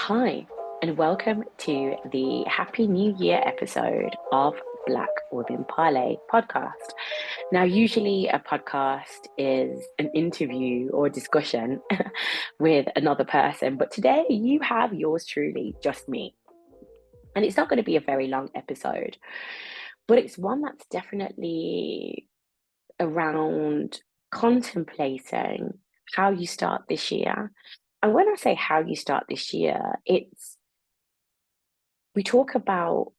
Hi, and welcome to the Happy New Year episode of Black Women Parlay podcast. Now, usually a podcast is an interview or discussion with another person, but today you have yours truly, just me. And it's not going to be a very long episode, but it's one that's definitely around contemplating how you start this year. And when I say how you start this year, we talk about,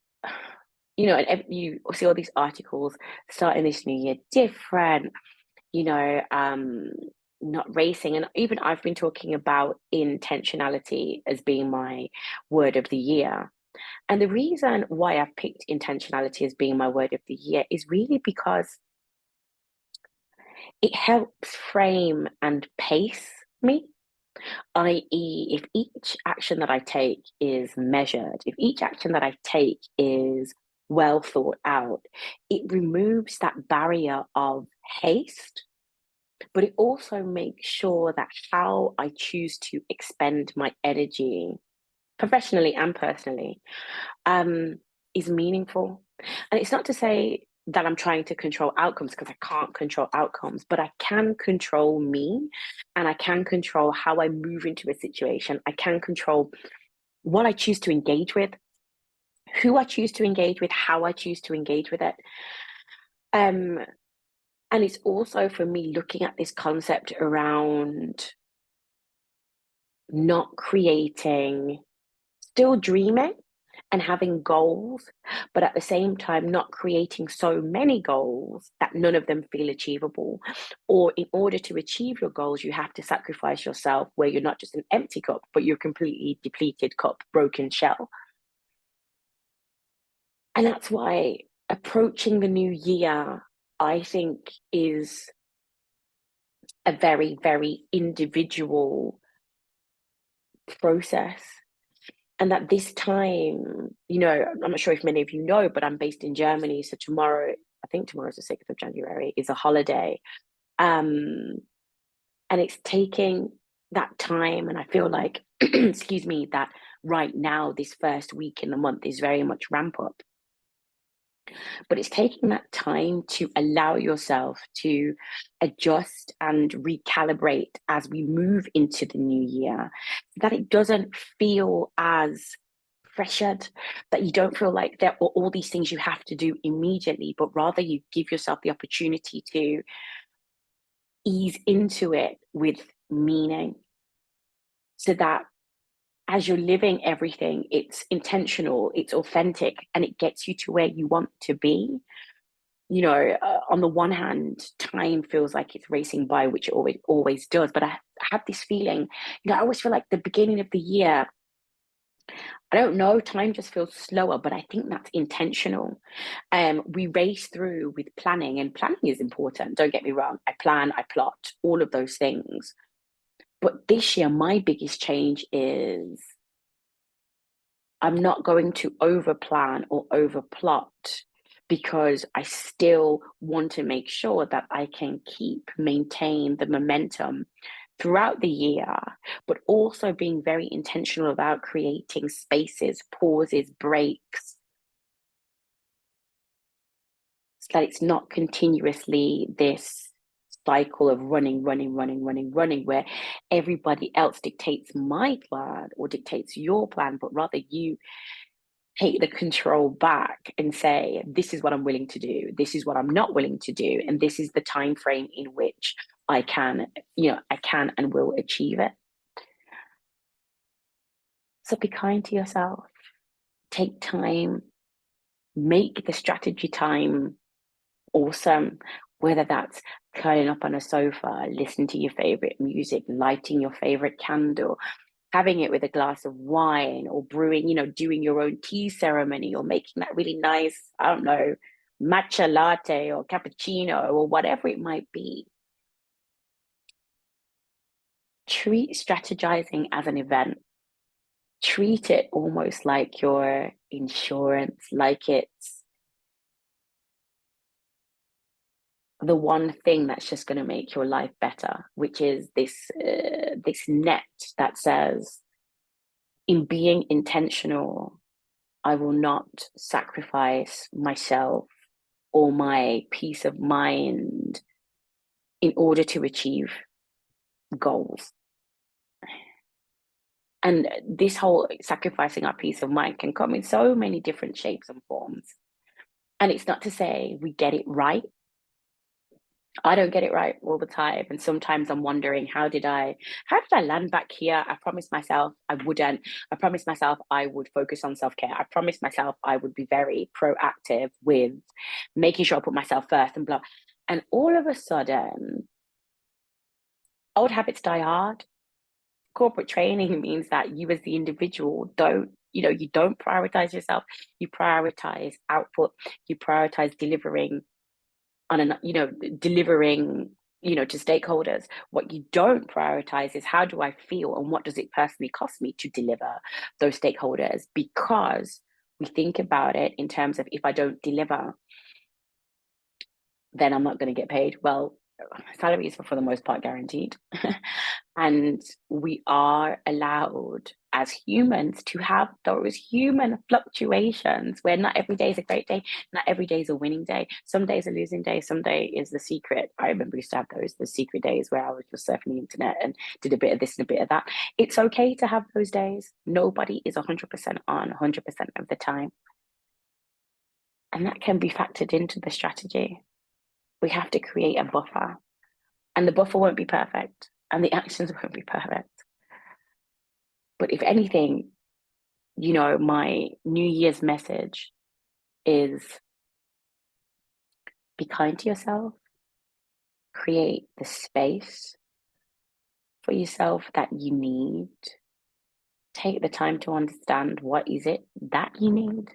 and you see all these articles starting this new year different, you know, um, not racing. And even I've been talking about intentionality as being my word of the year. And the reason why I've picked intentionality as being my word of the year is really because it helps frame and pace me, i.e., if each action that I take is measured, if each action that I take is well thought out, it removes that barrier of haste, but it also makes sure that how I choose to expend my energy, professionally and personally, um, is meaningful. And it's not to say that I'm trying to control outcomes because I can't control outcomes, but I can control me and I can control how I move into a situation. I can control what I choose to engage with, who I choose to engage with, how I choose to engage with it. Um, and it's also for me looking at this concept around not creating, still dreaming and having goals, but at the same time, not creating so many goals that none of them feel achievable. Or in order to achieve your goals, you have to sacrifice yourself where you're not just an empty cup, but you're a completely depleted cup, broken shell. And that's why approaching the new year, I think, is a very, very individual process. And that this time, I'm not sure if many of you know, but I'm based in Germany. So tomorrow, I think tomorrow's the 6th of January, is a holiday. Um, and it's taking that time. And I feel like, excuse me, that right now, this first week in the month is very much ramp up. But it's taking that time to allow yourself to adjust and recalibrate as we move into the new year, so that it doesn't feel as pressured, that you don't feel like there are all these things you have to do immediately, but rather you give yourself the opportunity to ease into it with meaning, so that as you're living everything, it's intentional, it's authentic, and it gets you to where you want to be. On the one hand, time feels like it's racing by, which it always does. But I have this feeling, I always feel like the beginning of the year, I don't know, time just feels slower, but I think that's intentional. We race through with planning, and planning is important. Don't get me wrong. I plan, I plot, all of those things. But this year, my biggest change is I'm not going to over plan or over plot, because I still want to make sure that I can maintain the momentum throughout the year, but also being very intentional about creating spaces, pauses, breaks, so that it's not continuously this cycle of running, running, running, running, running, where everybody else dictates my plan or dictates your plan, but rather you take the control back and say, this is what I'm willing to do, this is what I'm not willing to do, and this is the time frame in which I can and will achieve it. So be kind to yourself, take time, make the strategy time awesome, whether that's curling up on a sofa, listening to your favorite music, lighting your favorite candle, having it with a glass of wine, or brewing, doing your own tea ceremony, or making that really nice, I don't know, matcha latte or cappuccino or whatever it might be. Treat strategizing as an event. Treat it almost like your insurance, like it's the one thing that's just going to make your life better, which is this net that says, in being intentional, I will not sacrifice myself or my peace of mind in order to achieve goals. And this whole sacrificing our peace of mind can come in so many different shapes and forms. And it's not to say we get it right. I don't get it right all the time. And sometimes I'm wondering, how did I land back here? I promised myself I wouldn't. I promised myself I would focus on self-care. I promised myself I would be very proactive with making sure I put myself first and blah. And all of a sudden, old habits die hard. Corporate training means that you as the individual you don't prioritize yourself. You prioritize output. You prioritize delivering to stakeholders. What you don't prioritize is how do I feel and what does it personally cost me to deliver those stakeholders, because we think about it in terms of, if I don't deliver, then I'm not going to get paid. Well, salary is for the most part guaranteed. And we are allowed as humans to have those human fluctuations where not every day is a great day, not every day is a winning day. Some days a losing day, some day is the secret. I remember we used to have the secret days where I was just surfing the internet and did a bit of this and a bit of that. It's okay to have those days. Nobody is 100% on 100% of the time. And that can be factored into the strategy. We have to create a buffer, and the buffer won't be perfect and the actions won't be perfect. But if anything, my New Year's message is be kind to yourself, create the space for yourself that you need. Take the time to understand, what is it that you need?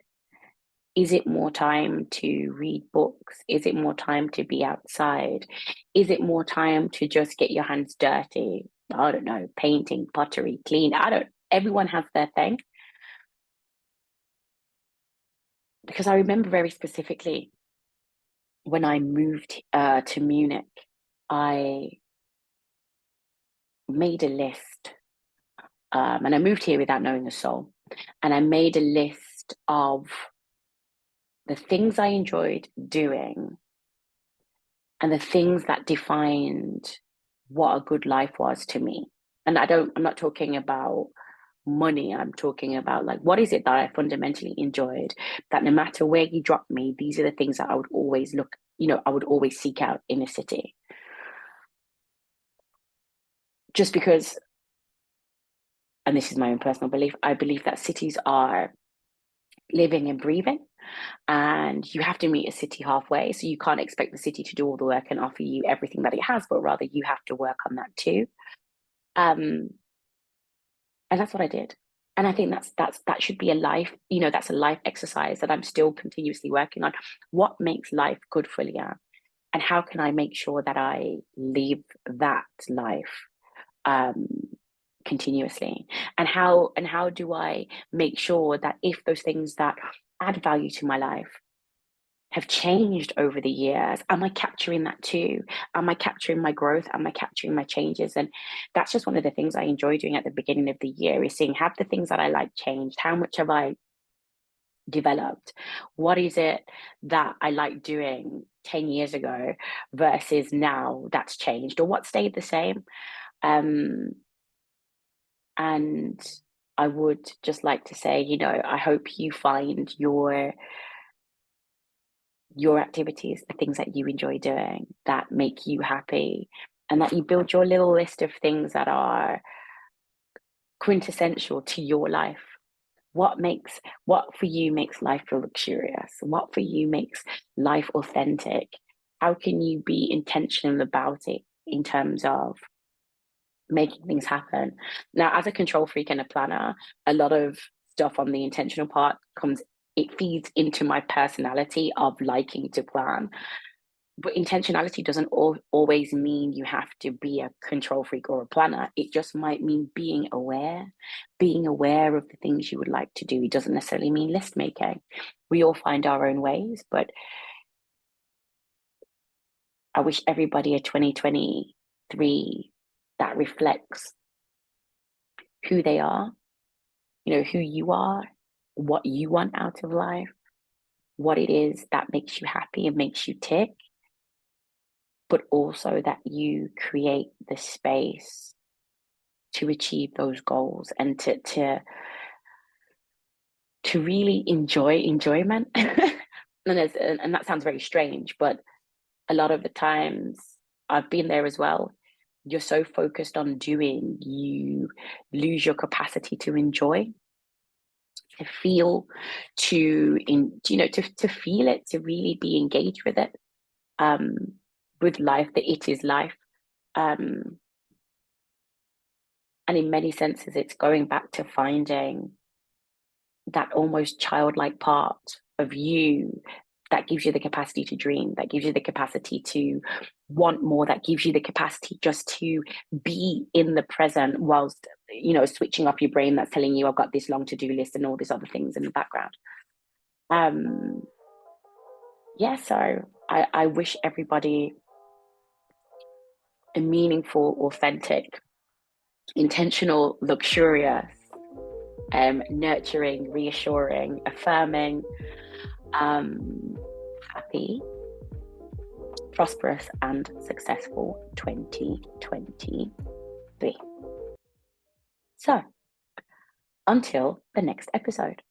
Is it more time to read books? Is it more time to be outside? Is it more time to just get your hands dirty? I don't know, painting, pottery, clean. Everyone has their thing. Because I remember very specifically when I moved to Munich, I made a list, and I moved here without knowing a soul. And I made a list of the things I enjoyed doing and the things that defined what a good life was to me. And I'm not talking about money. I'm talking about, like, what is it that I fundamentally enjoyed, that no matter where you drop me, these are the things that I would always I would always seek out in a city. Just because, and this is my own personal belief, I believe that cities are living and breathing, and you have to meet a city halfway. So you can't expect the city to do all the work and offer you everything that it has, but rather you have to work on that too. And that's what I did. And I think that should be a life, that's a life exercise that I'm still continuously working on. What makes life good for Leanne? And how can I make sure that I live that life continuously? And how do I make sure that if those things that add value to my life have changed over the years, am I capturing that too? Am I capturing my growth? Am I capturing my changes? And that's just one of the things I enjoy doing at the beginning of the year, is seeing, have the things that I like changed? How much have I developed? What is it that I like doing 10 years ago versus now that's changed, or what stayed the same? And I would just like to say, I hope you find your activities, the things that you enjoy doing, that make you happy, and that you build your little list of things that are quintessential to your life. What for you makes life feel luxurious? What for you makes life authentic? How can you be intentional about it in terms of making things happen? Now, as a control freak and a planner, a lot of stuff on the intentional part it feeds into my personality of liking to plan. But intentionality doesn't always mean you have to be a control freak or a planner. It just might mean being aware of the things you would like to do. It doesn't necessarily mean list making. We all find our own ways, but I wish everybody a 2023 that reflects who they are who you are, what you want out of life, what it is that makes you happy and makes you tick, but also that you create the space to achieve those goals and to really enjoy enjoyment. And that sounds very strange, but a lot of the times I've been there as well. You're so focused on doing, you lose your capacity to enjoy, to feel, to feel it, to really be engaged with it, um, with life, that it is life. Um, and in many senses, it's going back to finding that almost childlike part of you that gives you the capacity to dream, that gives you the capacity to want more, that gives you the capacity just to be in the present whilst, switching off your brain that's telling you, I've got this long to-do list and all these other things in the background. Yeah, so I wish everybody a meaningful, authentic, intentional, luxurious, nurturing, reassuring, affirming, happy, prosperous, and successful 2023. So, until the next episode.